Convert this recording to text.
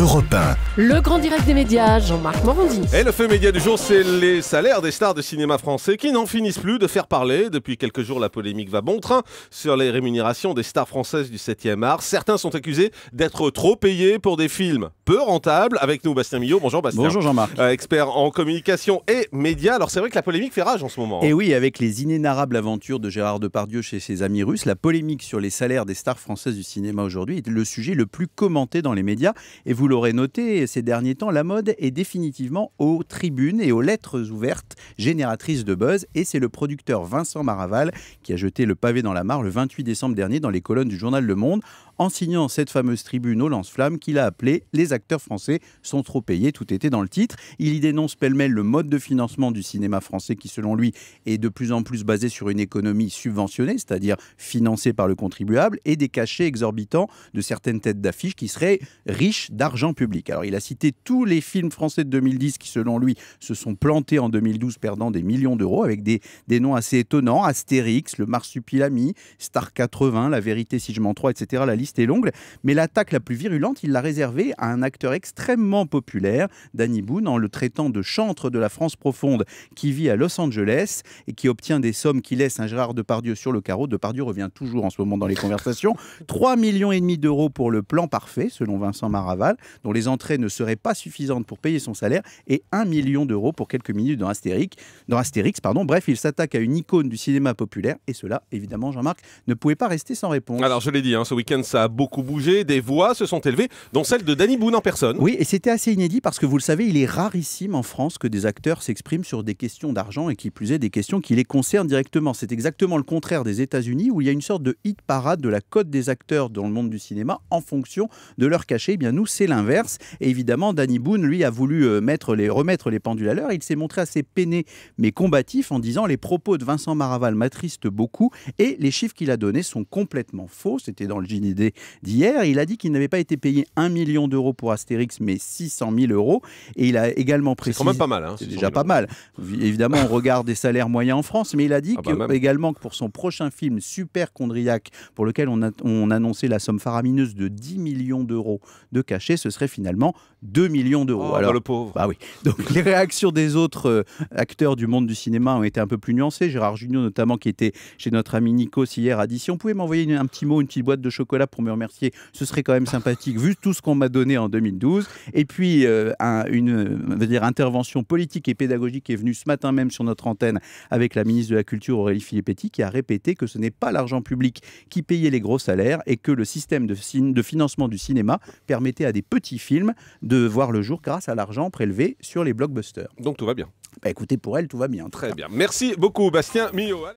Europe 1. Le grand direct des médias, Jean-Marc Morandini. Et le fait média du jour, c'est les salaires des stars de cinéma français qui n'en finissent plus de faire parler. Depuis quelques jours, la polémique va bon train sur les rémunérations des stars françaises du 7e art. Certains sont accusés d'être trop payés pour des films peu rentables. Avec nous, Bastien Millot. Bonjour Bastien. Bonjour Jean-Marc. Expert en communication et médias. Alors c'est vrai que la polémique fait rage en ce moment. Et oui, avec les inénarrables aventures de Gérard Depardieu chez ses amis russes, la polémique sur les salaires des stars françaises du cinéma aujourd'hui est le sujet le plus commenté dans les médias. Et vous l'aurez noté, ces derniers temps, la mode est définitivement aux tribunes et aux lettres ouvertes génératrices de buzz. Et c'est le producteur Vincent Maraval qui a jeté le pavé dans la mare le 28 décembre dernier dans les colonnes du journal Le Monde, en signant cette fameuse tribune au lance-flamme qu'il a appelée « Les acteurs français sont trop payés », tout était dans le titre. Il y dénonce pêle-mêle le mode de financement du cinéma français qui, selon lui, est de plus en plus basé sur une économie subventionnée, c'est-à-dire financée par le contribuable, et des cachets exorbitants de certaines têtes d'affiche qui seraient riches d'argent public. Alors il a cité tous les films français de 2010 qui, selon lui, se sont plantés en 2012, perdant des millions d'euros, avec des noms assez étonnants: Astérix, Le Marsupilami, Star 80, La Vérité si je m'en crois, etc. La liste est longue, mais l'attaque la plus virulente, il l'a réservée à un acteur extrêmement populaire, Danny Boone, en le traitant de chantre de la France profonde qui vit à Los Angeles et qui obtient des sommes qui laissent un Gérard Depardieu sur le carreau. Depardieu revient toujours en ce moment dans les conversations. 3,5 millions d'euros pour le plan parfait, selon Vincent Maraval, dont les entrées ne seraient pas suffisantes pour payer son salaire, et 1 million d'euros pour quelques minutes dans Astérix. Bref, il s'attaque à une icône du cinéma populaire, et cela, évidemment, Jean-Marc, ne pouvait pas rester sans réponse. Alors je l'ai dit, ce week-end ça a beaucoup bougé, des voix se sont élevées, dont celle de Danny Boone en personne. Oui, et c'était assez inédit parce que vous le savez, il est rarissime en France que des acteurs s'expriment sur des questions d'argent, et qui plus est des questions qui les concernent directement. C'est exactement le contraire des États-Unis, où il y a une sorte de hit parade de la cote des acteurs dans le monde du cinéma en fonction de leur cachet. Eh bien nous, c'est l'inverse. Et évidemment, Danny Boone, lui, a voulu remettre les pendules à l'heure. Il s'est montré assez peiné mais combatif en disant: les propos de Vincent Maraval m'attristent beaucoup et les chiffres qu'il a donnés sont complètement faux. C'était dans le JDD d'hier. Il a dit qu'il n'avait pas été payé 1 million d'euros pour Astérix, mais 600 000 euros. Et il a également précisé... C'est quand même pas mal. C'est déjà pas mal. Évidemment, on regarde des salaires moyens en France, mais il a dit également que pour son prochain film Super Chondriac, pour lequel on annonçait la somme faramineuse de 10 millions d'euros de cachet, ce serait finalement 2 millions d'euros. Alors, le pauvre. Bah oui. Donc les réactions des autres acteurs du monde du cinéma ont été un peu plus nuancées. Gérard Jugnot notamment, qui était chez notre ami Nikos hier, a dit: si on pouvait m'envoyer un petit mot, une petite boîte de chocolat pour me remercier, ce serait quand même sympathique vu tout ce qu'on m'a donné en 2012. Et puis une intervention politique et pédagogique est venue ce matin même sur notre antenne avec la ministre de la Culture Aurélie Filippetti, qui a répété que ce n'est pas l'argent public qui payait les gros salaires et que le système de financement du cinéma permettait à des petits films de voir le jour grâce à l'argent prélevé sur les blockbusters. Donc tout va bien. Bah écoutez, pour elle, tout va bien. Très bien. Merci beaucoup Bastien Millot.